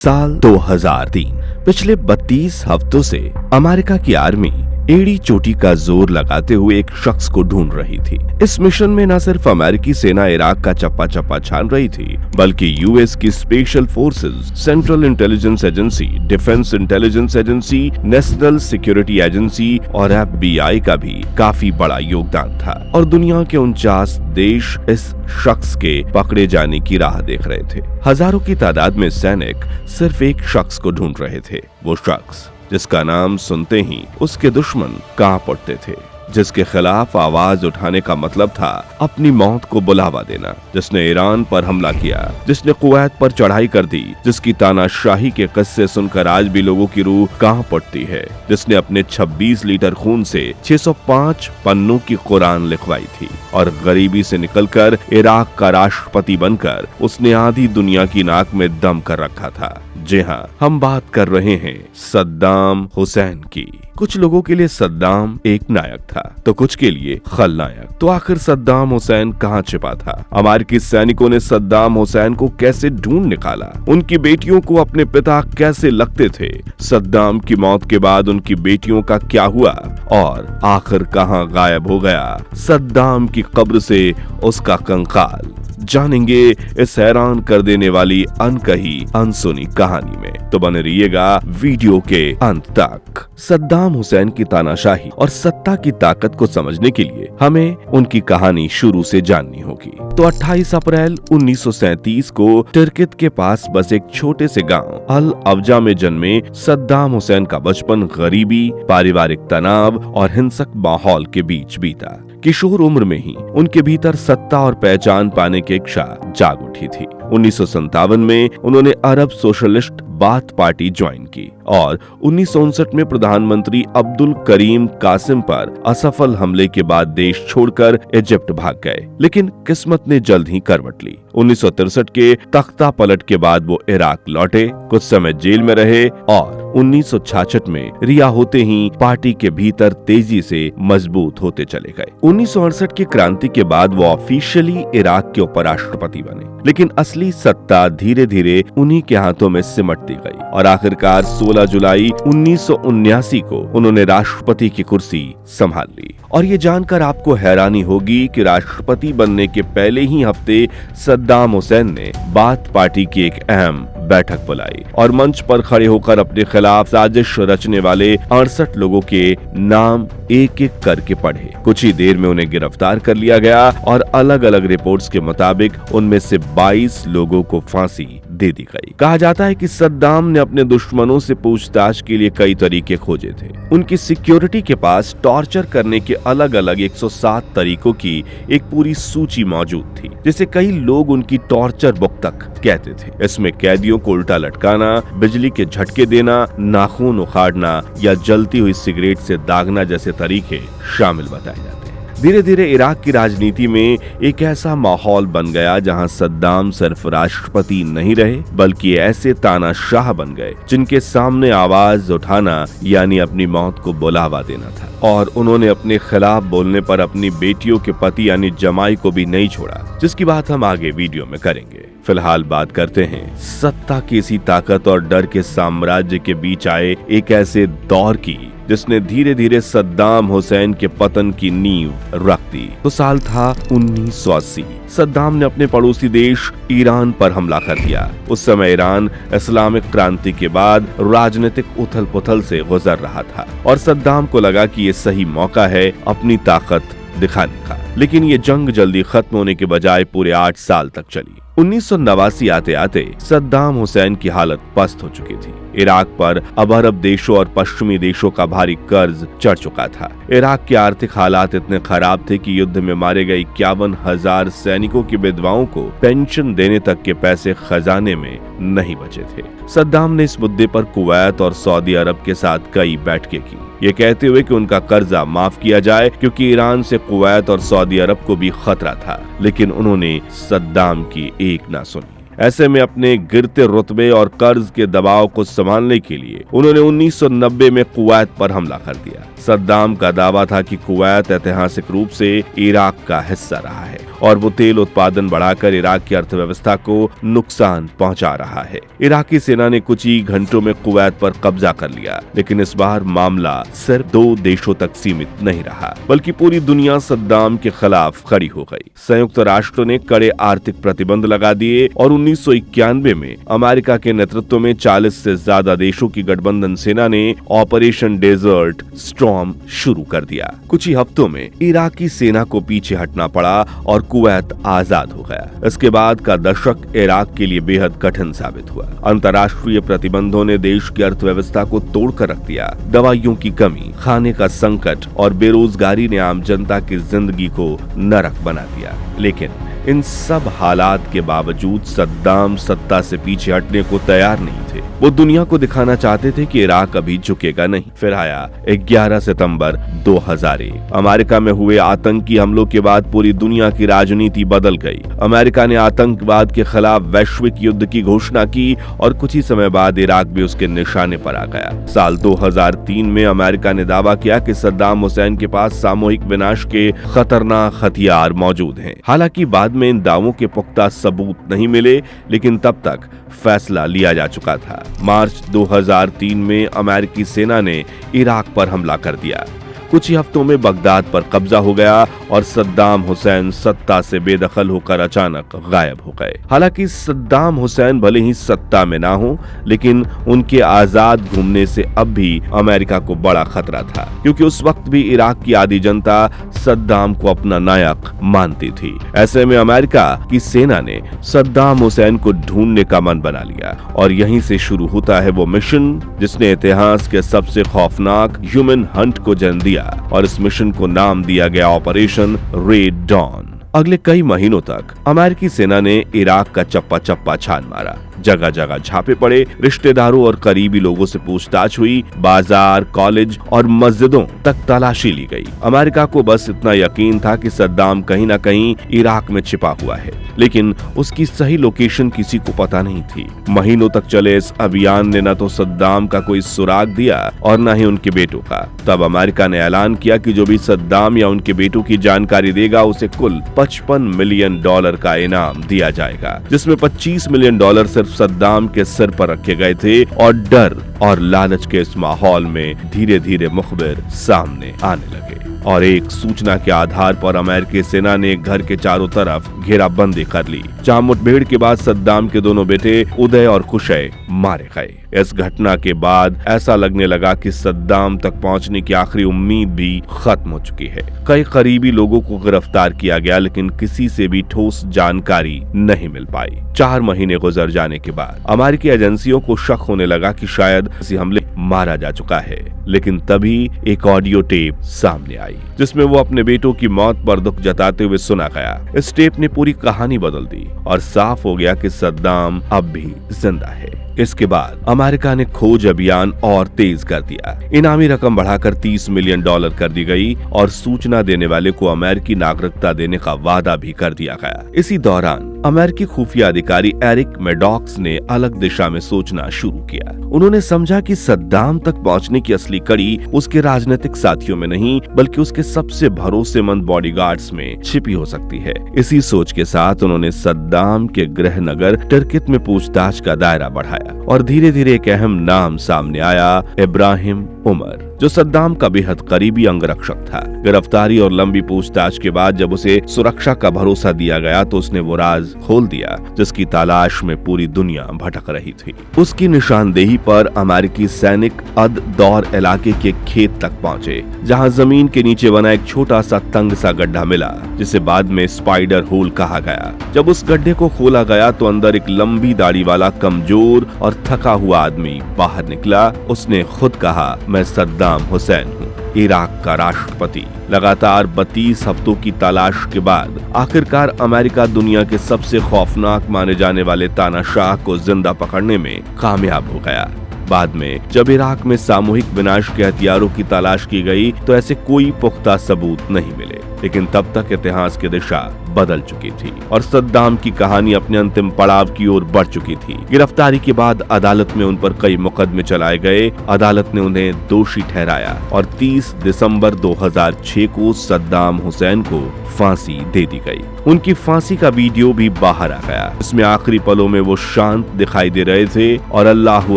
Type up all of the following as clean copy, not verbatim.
साल 2003 पिछले 32 हफ्तों से अमेरिका की आर्मी एड़ी चोटी का जोर लगाते हुए एक शख्स को ढूंढ रही थी। इस मिशन में न सिर्फ अमेरिकी सेना इराक का चप्पा चप्पा छान रही थी, बल्कि यूएस की special forces, central intelligence agency, defence intelligence agency, national security agency और FBI का भी काफी बड़ा योगदान था। और दुनिया के 49 देश इस शख्स के पकड़े जाने की राह देख रहे थे। हजारों की तादाद में सैनिक सिर्फ एक शख्स को ढूंढ रहे थे, वो शख्स जिसका नाम सुनते ही उसके दुश्मन कांप उठते थे, जिसके खिलाफ आवाज उठाने का मतलब था अपनी मौत को बुलावा देना, जिसने ईरान पर हमला किया, जिसने कुवैत पर चढ़ाई कर दी, जिसकी तानाशाही के किस्से सुनकर आज भी लोगों की रूह कांप उठती है, जिसने अपने 26 लीटर खून से 605 पन्नों की कुरान लिखवाई थी और गरीबी से निकलकर इराक का राष्ट्रपति बनकर उसने आधी दुनिया की नाक में दम कर रखा था। जी हाँ, हम बात कर रहे हैं सद्दाम हुसैन की। कुछ लोगों के लिए सद्दाम एक नायक था तो कुछ के लिए खलनायक। तो आखिर सद्दाम हुसैन कहाँ छिपा था? अमेरिकी सैनिकों ने सद्दाम हुसैन को कैसे ढूंढ निकाला? उनकी बेटियों को अपने पिता कैसे लगते थे? सद्दाम की मौत के बाद उनकी बेटियों का क्या हुआ और आखिर कहाँ गायब हो गया सद्दाम की कब्र से उसका कंकाल? जानेंगे इस हैरान कर देने वाली अनकही अनसुनी कहानी में, तो बने रहिएगा वीडियो के अंत तक। सद्दाम हुसैन की तानाशाही और सत्ता की ताकत को समझने के लिए हमें उनकी कहानी शुरू से जाननी होगी। तो 28 अप्रैल 1937 को तुर्कित के पास बस एक छोटे से गांव अल अवजा में जन्मे सद्दाम हुसैन का बचपन गरीबी, पारिवारिक तनाव और हिंसक माहौल के बीच बीता। किशोर उम्र में ही उनके भीतर सत्ता और पहचान पाने की इच्छा जाग उठी थी। 1957 में उन्होंने अरब सोशलिस्ट बाथ पार्टी ज्वाइन की और 1959 में प्रधानमंत्री अब्दुल करीम कासिम पर असफल हमले के बाद देश छोड़कर इजिप्ट भाग गए, लेकिन किस्मत ने जल्द ही करवट ली। 1963 के तख्ता पलट के बाद वो इराक लौटे, कुछ समय जेल में रहे और 1966 में रिहा होते ही पार्टी के भीतर तेजी से मजबूत होते चले गए। 1968 की क्रांति के बाद वो ऑफिशियली इराक के उपराष्ट्रपति बने, लेकिन असली सत्ता धीरे धीरे उन्हीं के हाथों में सिमटती गई और आखिरकार 16 जुलाई 1979 को उन्होंने राष्ट्रपति की कुर्सी संभाल ली। और ये जानकर आपको हैरानी होगी कि राष्ट्रपति बनने के पहले ही हफ्ते सद्दाम हुसैन ने बाथ पार्टी की एक अहम बैठक बुलाई और मंच पर खड़े होकर अपने खिलाफ साजिश रचने वाले 68 लोगों के नाम एक एक करके पढ़े। कुछ ही देर में उन्हें गिरफ्तार कर लिया गया और अलग अलग रिपोर्ट्स के मुताबिक उनमें से 22 लोगों को फांसी दे दी गई। कहा जाता है कि सद्दाम ने अपने दुश्मनों से पूछताछ के लिए कई तरीके खोजे थे। उनकी सिक्योरिटी के पास टॉर्चर करने के अलग अलग 107 तरीकों की एक पूरी सूची मौजूद थी, जिसे कई लोग उनकी टॉर्चर बुक तक कहते थे। इसमें कैदियों को उल्टा लटकाना, बिजली के झटके देना, नाखून उखाड़ना या जलती हुई सिगरेट से दागना जैसे तरीके शामिल बताए जाते हैं। धीरे धीरे इराक की राजनीति में एक ऐसा माहौल बन गया जहां सद्दाम सिर्फ राष्ट्रपति नहीं रहे, बल्कि ऐसे तानाशाह बन गए जिनके सामने आवाज उठाना यानी अपनी मौत को बुलावा देना था। और उन्होंने अपने खिलाफ बोलने पर अपनी बेटियों के पति यानी जमाई को भी नहीं छोड़ा, जिसकी बात हम आगे वीडियो में करेंगे। फिलहाल बात करते हैं सत्ता की इसी ताकत और डर के साम्राज्य के बीच आए एक ऐसे दौर की जिसने धीरे धीरे सद्दाम हुसैन के पतन की नींव रख दी। तो साल था 1980। सद्दाम ने अपने पड़ोसी देश ईरान पर हमला कर दिया। उस समय ईरान इस्लामिक क्रांति के बाद राजनीतिक उथल पुथल से गुजर रहा था और सद्दाम को लगा कि ये सही मौका है अपनी ताकत दिखाने का। लेकिन ये जंग जल्दी खत्म होने के बजाय पूरे 8 साल तक चली। 1989 आते आते सद्दाम हुसैन की हालत पस्त हो चुकी थी। इराक पर अब अरब देशों और पश्चिमी देशों का भारी कर्ज चढ़ चुका था। इराक के आर्थिक हालात इतने खराब थे कि युद्ध में मारे गए 51,000 सैनिकों की विधवाओं को पेंशन देने तक के पैसे खजाने में नहीं बचे थे। सद्दाम ने इस मुद्दे पर कुवैत और सऊदी अरब के साथ कई बैठकें की, ये कहते हुए कि उनका कर्जा माफ किया जाए क्योंकि ईरान से कुवैत और सऊदी अरब को भी खतरा था। लेकिन उन्होंने सद्दाम की एक ना सुनी। ऐसे में अपने गिरते रुतबे और कर्ज के दबाव को संभालने के लिए उन्होंने 1990 में कुवैत पर हमला कर दिया। सद्दाम का दावा था कि कुवैत ऐतिहासिक रूप से इराक का हिस्सा रहा है और वो तेल उत्पादन बढ़ाकर इराक की अर्थव्यवस्था को नुकसान पहुंचा रहा है। इराकी सेना ने कुछ ही घंटों में कुवैत पर कब्जा कर लिया, लेकिन इस बार मामला सिर्फ 2 देशों तक सीमित नहीं रहा, बल्कि पूरी दुनिया सद्दाम के खिलाफ खड़ी हो गई। संयुक्त राष्ट्र ने कड़े आर्थिक प्रतिबंध लगा दिए और 1991 में अमेरिका के नेतृत्व में 40 से ज्यादा देशों की गठबंधन सेना ने ऑपरेशन डेजर्ट स्टॉर्म शुरू कर दिया। कुछ ही हफ्तों में इराकी सेना को पीछे हटना पड़ा और कुवैत आजाद हो गया। इसके बाद का दशक इराक के लिए बेहद कठिन साबित हुआ। अंतर्राष्ट्रीय प्रतिबंधों ने देश की अर्थव्यवस्था को तोड़कर रख दिया। दवाइयों की कमी, खाने का संकट और बेरोजगारी ने आम जनता की जिंदगी को नरक बना दिया। लेकिन इन सब हालात के बावजूद सद्दाम सत्ता से पीछे हटने को तैयार नहीं थे। वो दुनिया को दिखाना चाहते थे कि इराक अभी झुकेगा नहीं। फिर आया 11 सितंबर 2001। अमेरिका में हुए आतंकी हमलों के बाद पूरी दुनिया की राजनीति बदल गई। अमेरिका ने आतंकवाद के खिलाफ वैश्विक युद्ध की घोषणा की और कुछ ही समय बाद इराक भी उसके निशाने पर आ गया। साल 2003 में अमेरिका ने दावा किया कि सद्दाम हुसैन के पास सामूहिक विनाश के खतरनाक हथियार मौजूद हैं। हालांकि बाद में इन दावों के पुख्ता सबूत नहीं मिले, लेकिन तब तक फैसला लिया जा चुका था। मार्च 2003 में अमेरिकी सेना ने इराक पर हमला कर दिया। कुछ ही हफ्तों में बगदाद पर कब्जा हो गया और सद्दाम हुसैन सत्ता से बेदखल होकर अचानक गायब हो गए। हालांकि सद्दाम हुसैन भले ही सत्ता में ना हो, लेकिन उनके आजाद घूमने से अब भी अमेरिका को बड़ा खतरा था, क्योंकि उस वक्त भी इराक की आधी जनता सद्दाम को अपना नायक मानती थी। ऐसे में अमेरिका की सेना ने सद्दाम हुसैन को ढूंढने का मन बना लिया और यहीं से शुरू होता है वो मिशन जिसने इतिहास के सबसे खौफनाक ह्यूमन हंट को जन्म दिया और इस मिशन को नाम दिया गया ऑपरेशन रेड डॉन। अगले कई महीनों तक अमेरिकी सेना ने इराक का चप्पा चप्पा छान मारा। जगह जगह छापे पड़े, रिश्तेदारों और करीबी लोगों से पूछताछ हुई, बाजार, कॉलेज और मस्जिदों तक तलाशी ली गई। अमेरिका को बस इतना यकीन था कि सद्दाम कहीं ना कहीं इराक में छिपा हुआ है, लेकिन उसकी सही लोकेशन किसी को पता नहीं थी। महीनों तक चले इस अभियान ने न तो सद्दाम का कोई सुराग दिया और न ही उनके बेटों का। तब अमेरिका ने ऐलान किया कि जो भी सद्दाम या उनके बेटों की जानकारी देगा उसे कुल $55 मिलियन का इनाम दिया जाएगा, जिसमें $25 मिलियन सिर्फ सद्दाम के सिर पर रखे गए थे। और डर और लालच के इस माहौल में धीरे धीरे मुखबिर सामने आने लगे और एक सूचना के आधार पर अमेरिकी सेना ने एक घर के चारों तरफ घेराबंदी कर ली, जहां मुठभेड़ के बाद सद्दाम के दोनों बेटे उदय और खुशय मारे गए। इस घटना के बाद ऐसा लगने लगा कि सद्दाम तक पहुंचने की आखिरी उम्मीद भी खत्म हो चुकी है। कई करीबी लोगों को गिरफ्तार किया गया, लेकिन किसी से भी ठोस जानकारी नहीं मिल पाई। 4 महीने गुजर जाने के बाद अमेरिकी एजेंसियों को शक होने लगा कि शायद किसी हमले मारा जा चुका है, लेकिन तभी एक ऑडियो टेप सामने आई जिसमें वो अपने बेटों की मौत पर दुख जताते हुए सुना गया। इस टेप ने पूरी कहानी बदल दी और साफ हो गया कि सद्दाम अब भी जिंदा है। इसके बाद अमेरिका ने खोज अभियान और तेज कर दिया। इनामी रकम बढ़ाकर $30 मिलियन कर दी गई और सूचना देने वाले को अमेरिकी नागरिकता देने का वादा भी कर दिया गया। इसी दौरान अमेरिकी खुफिया अधिकारी एरिक मैडॉक्स ने अलग दिशा में सोचना शुरू किया। उन्होंने समझा कि सद्दाम तक पहुंचने की असली कड़ी उसके राजनीतिक साथियों में नहीं, बल्कि उसके सबसे भरोसेमंद बॉडीगार्ड्स में छिपी हो सकती है। इसी सोच के साथ उन्होंने सद्दाम के गृह नगर टर्कित में पूछताछ का दायरा बढ़ाया और धीरे धीरे एक अहम नाम सामने आया, इब्राहिम उमर, जो सद्दाम का बेहद करीबी अंगरक्षक था। गिरफ्तारी और लंबी पूछताछ के बाद जब उसे सुरक्षा का भरोसा दिया गया तो उसने वो राज खोल दिया जिसकी तलाश में पूरी दुनिया भटक रही थी। उसकी निशानदेही पर अमेरिकी सैनिक अद दौर इलाके के खेत तक पहुंचे, जहां जमीन के नीचे बना एक छोटा सा तंग सा गड्ढा मिला, जिसे बाद में स्पाइडर होल कहा गया। जब उस गड्ढे को खोला गया तो अंदर एक लंबी दाढ़ी वाला कमजोर और थका हुआ आदमी बाहर निकला। उसने खुद कहा, मैं सद्दाम हुसैन हूँ, इराक का राष्ट्रपति। लगातार 32 हफ्तों की तलाश के बाद आखिरकार अमेरिका दुनिया के सबसे खौफनाक माने जाने वाले तानाशाह को जिंदा पकड़ने में कामयाब हो गया। बाद में जब इराक में सामूहिक विनाश के हथियारों की तलाश की गई तो ऐसे कोई पुख्ता सबूत नहीं मिले। लेकिन तब तक इतिहास की दिशा बदल चुकी थी और सद्दाम की कहानी अपने अंतिम पड़ाव की ओर बढ़ चुकी थी। गिरफ्तारी के बाद अदालत में उन पर कई मुकदमे चलाए गए। अदालत ने उन्हें दोषी ठहराया और 30 दिसंबर 2006 को सद्दाम हुसैन को फांसी दे दी गई। उनकी फांसी का वीडियो भी बाहर आ गया। इसमें आखिरी पलों में वो शांत दिखाई दे रहे थे और अल्लाहू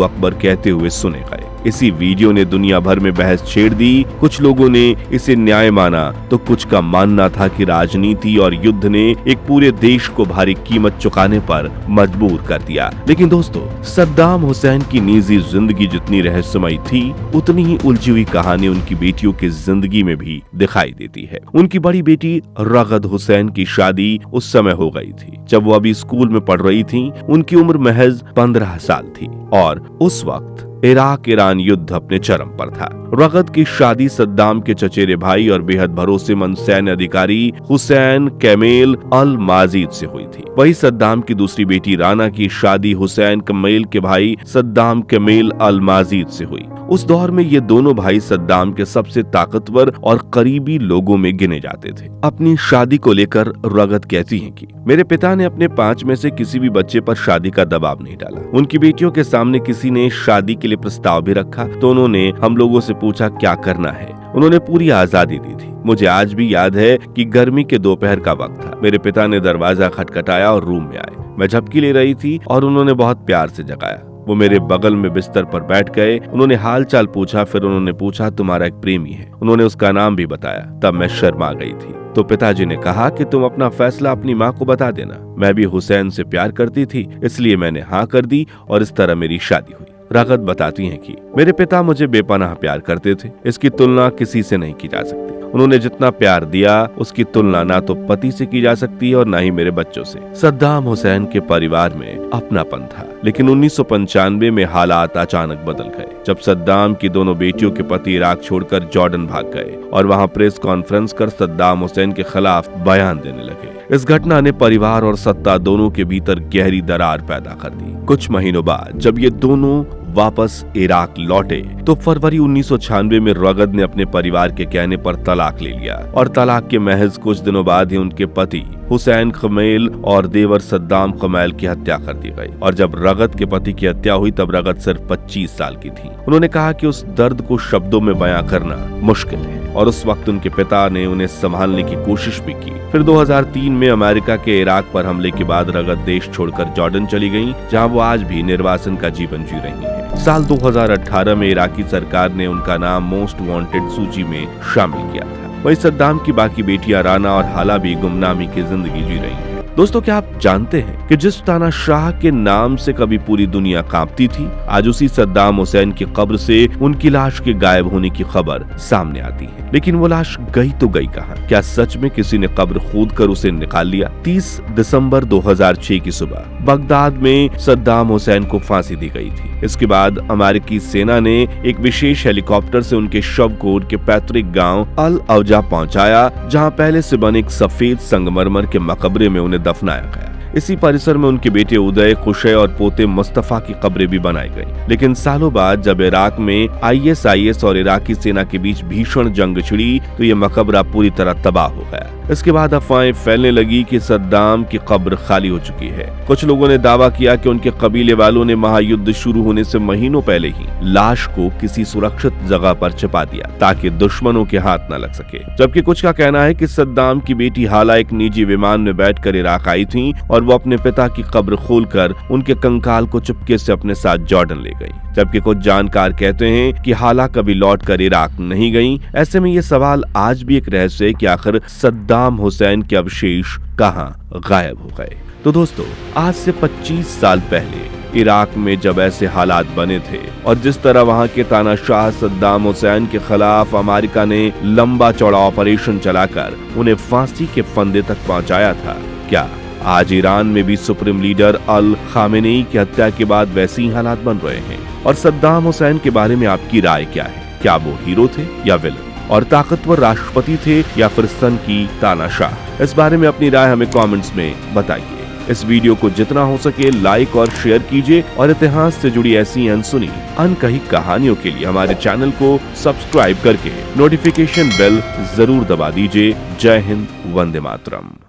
अकबर कहते हुए सुने गए। इसी वीडियो ने दुनिया भर में बहस छेड़ दी। कुछ लोगों ने इसे न्याय माना तो कुछ का मानना था कि राजनीति और युद्ध ने एक पूरे देश को भारी कीमत चुकाने पर मजबूर कर दिया। लेकिन दोस्तों, सद्दाम हुसैन की निजी जिंदगी जितनी रहस्यमयी थी, उतनी ही उलझी हुई कहानी उनकी बेटियों की जिंदगी में भी दिखाई देती है। उनकी बड़ी बेटी रगद हुसैन की शादी उस समय हो गई थी जब वो अभी स्कूल में पढ़ रही थी। उनकी उम्र महज 15 साल थी और उस वक्त इराक ईरान युद्ध अपने चरम पर था। रगद की शादी सद्दाम के चचेरे भाई और बेहद भरोसेमंद सैन्य अधिकारी हुसैन कैमेल अल माजिद से हुई थी। वही सद्दाम की दूसरी बेटी राना की शादी हुसैन कमेल के भाई सद्दाम कैमेल अल माजिद से हुई। उस दौर में ये दोनों भाई सद्दाम के सबसे ताकतवर और करीबी लोगों में गिने जाते थे। अपनी शादी को लेकर रगद कहती हैं कि मेरे पिता ने अपने 5 में से किसी भी बच्चे पर शादी का दबाव नहीं डाला। उनकी बेटियों के सामने किसी ने शादी के लिए प्रस्ताव भी रखा तो उन्होंने हम लोगों से पूछा क्या करना है। उन्होंने पूरी आजादी दी थी। मुझे आज भी याद है कि गर्मी के दोपहर का वक्त था। मेरे पिता ने दरवाजा खटखटाया और रूम में आए। मैं झपकी ले रही थी और उन्होंने बहुत प्यार से जगाया। वो मेरे बगल में बिस्तर पर बैठ गए। उन्होंने हाल चाल पूछा, फिर उन्होंने पूछा तुम्हारा एक प्रेमी है। उन्होंने उसका नाम भी बताया। तब मैं शर्मा गई थी। तो पिताजी ने कहा कि तुम अपना फैसला अपनी माँ को बता देना। मैं भी हुसैन से प्यार करती थी, इसलिए मैंने हाँ कर दी और इस तरह मेरी शादी हुई। रगद बताती हैं कि मेरे पिता मुझे बेपनाह प्यार करते थे। इसकी तुलना किसी से नहीं की जा सकती। उन्होंने जितना प्यार दिया उसकी तुलना ना तो पति से की जा सकती है और ना ही मेरे बच्चों से। सद्दाम हुसैन के परिवार में अपनापन था, लेकिन 1995 में हालात अचानक बदल गए जब सद्दाम की दोनों बेटियों के पति इराक छोड़कर जॉर्डन भाग गए और वहां प्रेस कॉन्फ्रेंस कर सद्दाम हुसैन के खिलाफ बयान देने लगे। इस घटना ने परिवार और सत्ता दोनों के भीतर गहरी दरार पैदा कर दी। कुछ महीनों बाद जब ये दोनों वापस इराक लौटे तो फरवरी 1996 में रगद ने अपने परिवार के कहने पर तलाक ले लिया और तलाक के महज कुछ दिनों बाद ही उनके पति हुसैन कमेल और देवर सद्दाम कमेल की हत्या कर दी गई। और जब रगद के पति की हत्या हुई तब रगद सिर्फ 25 साल की थी। उन्होंने कहा कि उस दर्द को शब्दों में बयां करना मुश्किल है और उस वक्त उनके पिता ने उन्हें संभालने की कोशिश भी की। फिर 2003 में अमेरिका के इराक पर हमले के बाद रगद देश छोड़कर जॉर्डन चली गईं, जहां वो आज भी निर्वासन का जीवन जी रही हैं। साल 2018 में इराकी सरकार ने उनका नाम मोस्ट वांटेड सूची में शामिल किया था। वहीं सद्दाम की बाकी बेटियां राना और हाला भी गुमनामी की जिंदगी जी रही हैं। दोस्तों, क्या आप जानते हैं कि जिस तानाशाह के नाम से कभी पूरी दुनिया कांपती थी, आज उसी सद्दाम हुसैन की कब्र से उनकी लाश के गायब होने की खबर सामने आती है। लेकिन वो लाश गई तो गई कहां? क्या सच में किसी ने कब्र खोदकर उसे निकाल लिया? 30 दिसंबर 2006 की सुबह बगदाद में सद्दाम हुसैन को फांसी दी गई थी। इसके बाद अमेरिकी सेना ने एक विशेष हेलीकॉप्टर से उनके शव को उनके पैतृक गांव अल अवजा पहुंचाया, जहां पहले से बने एक सफेद संगमरमर के मकबरे में उन्हें दफनाया गया। इसी परिसर में उनके बेटे उदय, खुशे और पोते मुस्तफा की कब्रें भी बनाई गई। लेकिन सालों बाद जब इराक में ISIS और इराकी सेना के बीच भीषण जंग छिड़ी तो ये मकबरा पूरी तरह तबाह हो गया। इसके बाद अफवाहें फैलने लगी कि सद्दाम की कब्र खाली हो चुकी है। कुछ लोगों ने दावा किया कि उनके कबीले वालों ने महायुद्ध शुरू होने से महीनों पहले ही लाश को किसी सुरक्षित जगह पर छिपा दिया ताकि दुश्मनों के हाथ न लग सके। जबकि कुछ का कहना है कि सद्दाम की बेटी हाला एक निजी विमान में बैठकर इराक आई थी और वो अपने पिता की कब्र खोलकर उनके कंकाल को चुपके से अपने साथ जॉर्डन ले गई। जबकि कुछ जानकार कहते हैं कि हाला कभी लौटकर इराक नहीं गईं। ऐसे में ये सवाल आज भी एक रहस्य है कि आखिर सद्दाम हुसैन के अवशेष कहां गायब हो गए। तो दोस्तों, आज से 25 साल पहले इराक में जब ऐसे हालात बने थे और जिस तरह वहां के तानाशाह सद्दाम हुसैन के खिलाफ अमेरिका ने लंबा चौड़ा ऑपरेशन चलाकर उन्हें फांसी के फंदे तक पहुंचाया था, क्या आज ईरान में भी सुप्रीम लीडर अल खामेनेई की हत्या के बाद वैसे ही हालात बन रहे हैं? और सद्दाम हुसैन के बारे में आपकी राय क्या है? क्या वो हीरो थे या विलन, और ताकतवर राष्ट्रपति थे या फिर सन की तानाशाह? इस बारे में अपनी राय हमें कमेंट्स में बताइए। इस वीडियो को जितना हो सके लाइक और शेयर कीजिए और इतिहास से जुड़ी ऐसी अनसुनी अनकही कहानियों के लिए हमारे चैनल को सब्सक्राइब करके नोटिफिकेशन बेल जरूर दबा दीजिए। जय हिंद, वंदे मातरम।